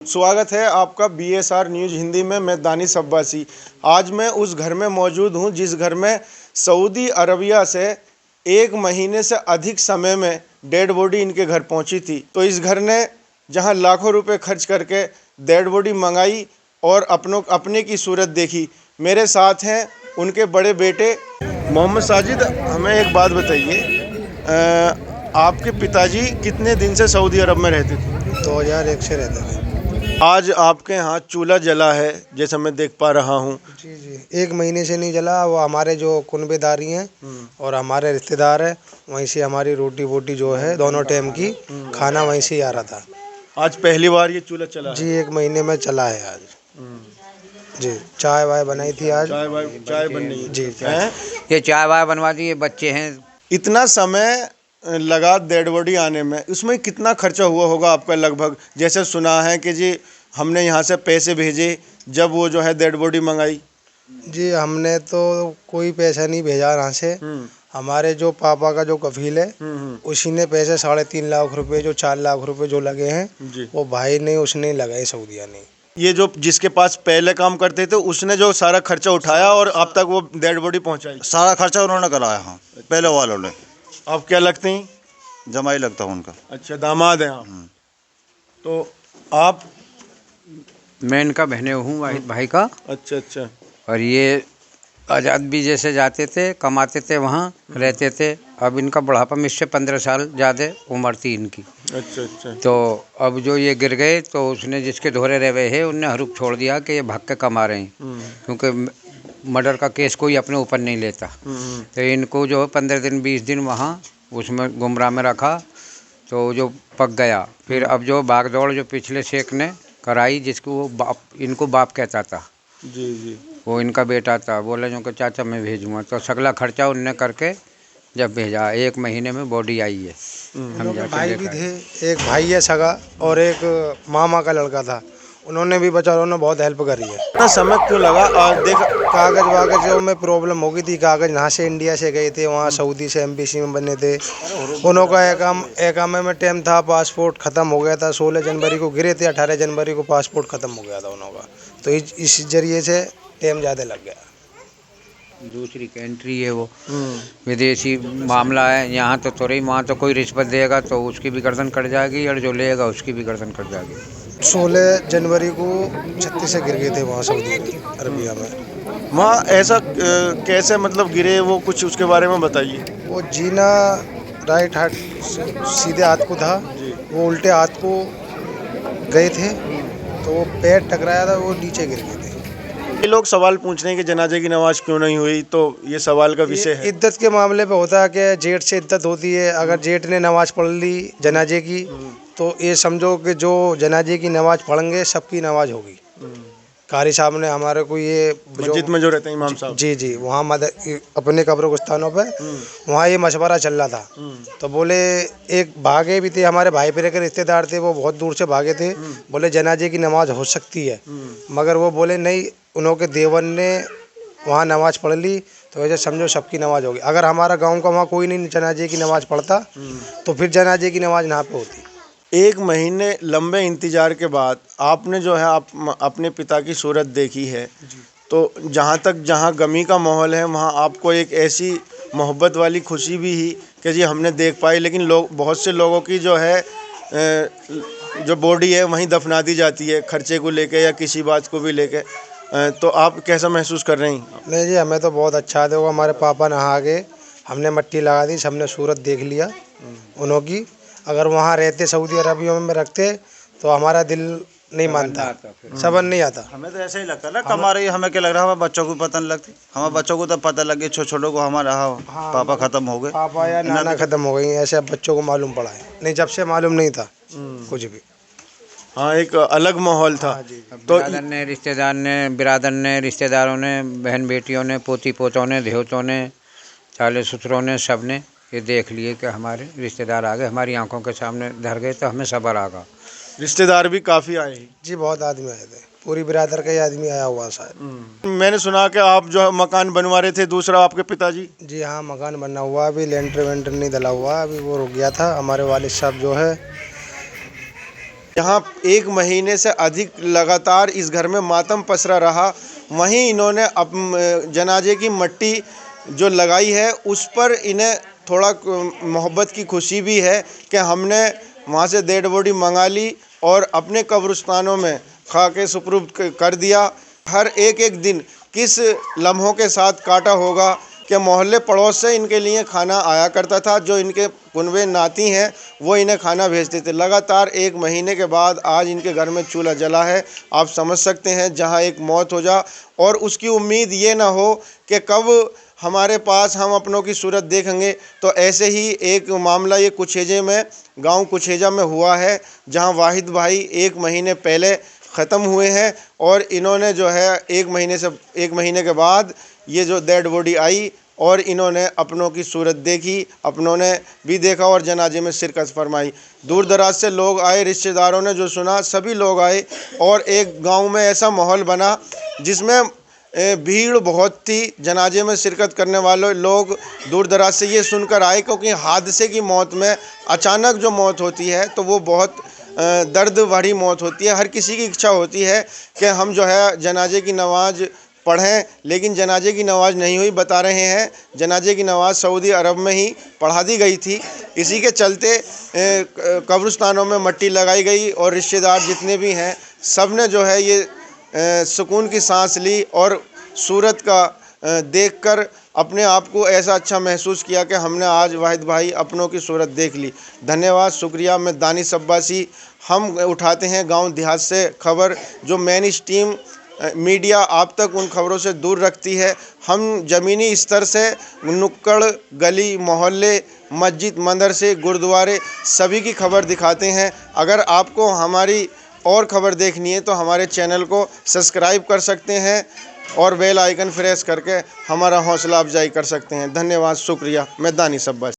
स्वागत है आपका BSR न्यूज़ हिंदी में। मैं दानिश अब्बासी। आज मैं उस घर में मौजूद हूं जिस घर में सऊदी अरबिया से 1 महीने से अधिक समय में डेड बॉडी इनके घर पहुंची थी। तो इस घर ने जहां लाखों रुपए खर्च करके डेड बॉडी मंगाई और अपने की सूरत देखी। मेरे साथ हैं उनके बड़े बेटे मोहम्मद साजिद। हमें एक बात बताइए, आपके पिताजी कितने दिन से सऊदी अरब में रहते थे? 2001 से रहते थे। आज आपके यहाँ चूल्हा जला है जैसा मैं देख पा रहा हूँ। जी 1 महीने से नहीं जला। वो हमारे जो कुनबेदारी हैं और हमारे रिश्तेदार हैं, वहीं से हमारी रोटी वोटी जो है दोनों टाइम की खाना वहीं से ही आ रहा था। आज पहली बार ये चूल्हा चला है? जी 1 महीने में चला है आज। जी चाय वाय बनाई थी आज। चाय बन रही है? जी ये चाय वाय बनवा दी। ये बच्चे हैं। इतना समय लगा डेड बॉडी आने में, उसमें कितना खर्चा हुआ होगा आपका लगभग? जैसे सुना है कि जी हमने यहाँ से पैसे भेजे जब वो जो है डेड बॉडी मंगाई। जी हमने तो कोई पैसा नहीं भेजा यहाँ से। हमारे जो पापा का जो कफील है उसी ने पैसे 3.5 लाख रुपए, जो 4 लाख रुपए जो लगे हैं वो भाई ने उसने लगाए, सऊदिया ने। ये जो जिसके पास पहले काम करते थे उसने जो सारा खर्चा उठाया और अब तक वो डेड बॉडी पहुँचाई? सारा खर्चा उन्होंने कराया। हाँ, पहले वालों ने। आप क्या लगते हैं? जमाई लगता हूँ उनका। अच्छा, दामाद हैं आप। तो आप? मैं इनका बहने हूँ, वाहिद भाई का। अच्छा अच्छा। और ये आज़ाद भी जैसे जाते थे, कमाते थे, वहाँ रहते थे। अब इनका बुढ़ापा में इससे 15 साल ज़्यादा उम्र थी इनकी। अच्छा अच्छा। तो अब जो ये गिर गए तो उसने जिसके धोरे रहे हैं उनने हरूप छोड़ दिया कि ये भाग के कमा रहे हैं, क्योंकि मर्डर का केस कोई अपने ऊपर नहीं लेता। तो इनको जो 15 दिन 20 दिन वहाँ उसमें गुमराह में रखा तो जो पक गया। फिर अब जो भागदौड़ जो पिछले शेख ने कराई, जिसको वो बाप, इनको बाप कहता था, जी जी, वो इनका बेटा था। बोले जो कि चाचा मैं भेजूँगा, तो सगला खर्चा उनने करके जब भेजा 1 महीने में बॉडी आई है। हम जाके भाई भी थे, एक भाई है सगा और एक मामा का लड़का था। उन्होंने भी बेचारों ने बहुत हेल्प करी है। इतना समय क्यों लगा? और देख, कागज वागज में प्रॉब्लम हो गई थी। कागज यहाँ से इंडिया से गए थे, वहाँ सऊदी से एम्बेसी में बने थे। उन्हों का एकामे में टाइम था, पासपोर्ट ख़त्म हो गया था। 16 जनवरी को गिरे थे, 18 जनवरी को पासपोर्ट ख़त्म हो गया था उन्हों का। तो इस जरिए से टाइम ज़्यादा लग गया। दूसरी कंट्री है वो, विदेशी मामला है। यहाँ तो थोड़ी, वहाँ तो कोई रिश्वत देगा तो उसकी भी गर्दन कट जाएगी और जो लेगा उसकी भी गर्दन कट जाएगी। 16 जनवरी को 36 से गिर गए थे वहाँ सऊदी अरबिया में। वहाँ ऐसा कैसे मतलब गिरे वो, कुछ उसके बारे में बताइए। वो जीना राइट हाथ सीधे हाथ को था, वो उल्टे हाथ को गए थे तो वो पैर टकराया था, वो नीचे गिर गए थे। ये लोग सवाल पूछ रहे हैं कि जनाजे की नमाज क्यों नहीं हुई, तो ये सवाल का विषय है। इद्दत के मामले पे होता है कि जेठ से इद्दत होती है। अगर जेठ ने नमाज पढ़ ली जनाजे की तो ये समझो कि जो जनाजे की नमाज पढ़ेंगे सबकी नमाज होगी। कारी साहब ने हमारे को ये मस्जिद में जो रहते हैं इमाम साहब, जी वहाँ अपने कब्रिस्तानों पे वहाँ ये मशवरा चल रहा था। तो बोले एक भागे भी थे, हमारे भाई पेरे के रिश्तेदार थे, वो बहुत दूर से भागे थे। बोले जनाजे की नमाज हो सकती है, मगर वो बोले नहीं, उन्होंने देवर ने वहाँ नमाज पढ़ ली तो वैसे समझो सबकी नमाज होगी। अगर हमारा गांव का वहाँ कोई नहीं जनाजे की नमाज पढ़ता तो फिर जनाजे की नमाज यहाँ पे होती। 1 महीने लंबे इंतजार के बाद आपने जो है आप अपने पिता की सूरत देखी है, तो जहाँ गमी का माहौल है वहाँ आपको एक ऐसी मोहब्बत वाली खुशी भी ही कि जी हमने देख पाई। लेकिन बहुत से लोगों की जो है जो बॉडी है वहीं दफना दी जाती है, खर्चे को लेके या किसी बात को भी लेके। तो आप कैसा महसूस कर रहे हैं? नहीं जी, हमें तो बहुत अच्छा था। हमारे पापा नहा गए, हमने मट्टी लगा दी, सबने सूरत देख लिया उन्हों की। अगर वहाँ रहते सऊदी अरबिया में रखते तो हमारा दिल नहीं मानता, सबन नहीं आता। हमें तो ऐसा ही लगता ना, कमा रही। हमें क्या लग रहा है, हमारे बच्चों को पता नहीं लगती। हमारे बच्चों को तो पता लग गई, छोटों को हमारा पापा खत्म हो गए, पापा या नाना खत्म हो गई, ऐसे अब बच्चों को मालूम पड़ा है। नहीं, जब से मालूम नहीं था कुछ भी। हाँ, एक अलग माहौल था। तो बिरादर ने, रिश्तेदारों ने, बहन बेटियों ने, पोती पोतों ने, देवतों ने, साले ससुरों ने, सब ने ये देख लिए कि हमारे रिश्तेदार आ गए, हमारी आंखों के सामने धर गए, तो हमें सब्र आ गया। रिश्तेदार भी काफ़ी आए हैं? जी बहुत आदमी आए थे, पूरी बिरादर का ही आदमी आया हुआ शायद। मैंने सुना कि आप जो मकान बनवा रहे थे दूसरा, आपके पिताजी? जी हाँ, मकान बना हुआ, अभी लेंटर वेंटर नहीं डला हुआ, अभी वो रुक गया था। हमारे वालिद साहब जो है यहाँ 1 महीने से अधिक लगातार इस घर में मातम पसरा रहा। वहीं इन्होंने जनाजे की मट्टी जो लगाई है उस पर इन्हें थोड़ा मोहब्बत की खुशी भी है कि हमने वहाँ से डेड बॉडी मंगा ली और अपने कब्रिस्तानों में खाके सुपुर्द कर दिया। हर एक दिन किस लम्हों के साथ काटा होगा कि मोहल्ले पड़ोस से इनके लिए खाना आया करता था। जो इनके कुनबे नाती हैं वो इन्हें खाना भेजते थे। लगातार 1 महीने के बाद आज इनके घर में चूल्हा जला है। आप समझ सकते हैं, जहां एक मौत हो जा और उसकी उम्मीद ये ना हो कि कब हमारे पास हम अपनों की सूरत देखेंगे। तो ऐसे ही एक मामला ये कुछेजे में, गांव कुछेजा में हुआ है, जहां वाहिद भाई 1 महीने पहले ख़त्म हुए हैं और इन्होंने जो है 1 महीने के बाद ये जो डेड बॉडी आई और इन्होंने अपनों की सूरत देखी, अपनों ने भी देखा और जनाजे में शिरकत फरमाई। दूर दराज से लोग आए, रिश्तेदारों ने जो सुना सभी लोग आए और एक गांव में ऐसा माहौल बना जिसमें भीड़ बहुत थी। जनाजे में शिरकत करने वाले लोग दूर दराज से ये सुनकर आए, क्योंकि हादसे की मौत में अचानक जो मौत होती है तो वो बहुत दर्द भरी मौत होती है। हर किसी की इच्छा होती है कि हम जो है जनाजे की नमाज़ पढ़ें, लेकिन जनाजे की नमाज़ नहीं हुई। बता रहे हैं जनाजे की नमाज़ सऊदी अरब में ही पढ़ा दी गई थी। इसी के चलते कब्रिस्तानों में मट्टी लगाई गई और रिश्तेदार जितने भी हैं सब ने जो है ये सुकून की सांस ली और सूरत का देखकर अपने आप को ऐसा अच्छा महसूस किया कि हमने आज वाहिद भाई अपनों की सूरत देख ली। धन्यवाद, शुक्रिया। मैं दानिश अब्बासी। हम उठाते हैं गांव देहात से खबर जो मेन स्ट्रीम मीडिया आप तक उन खबरों से दूर रखती है। हम ज़मीनी स्तर से नुक्कड़, गली, मोहल्ले, मस्जिद, मदरसे, गुरुद्वारे सभी की खबर दिखाते हैं। अगर आपको हमारी और खबर देखनी है तो हमारे चैनल को सब्सक्राइब कर सकते हैं और बेल आइकन प्रेस करके हमारा हौसला अफजाई कर सकते हैं। धन्यवाद, शुक्रिया। मैं दानिश अब्बासी।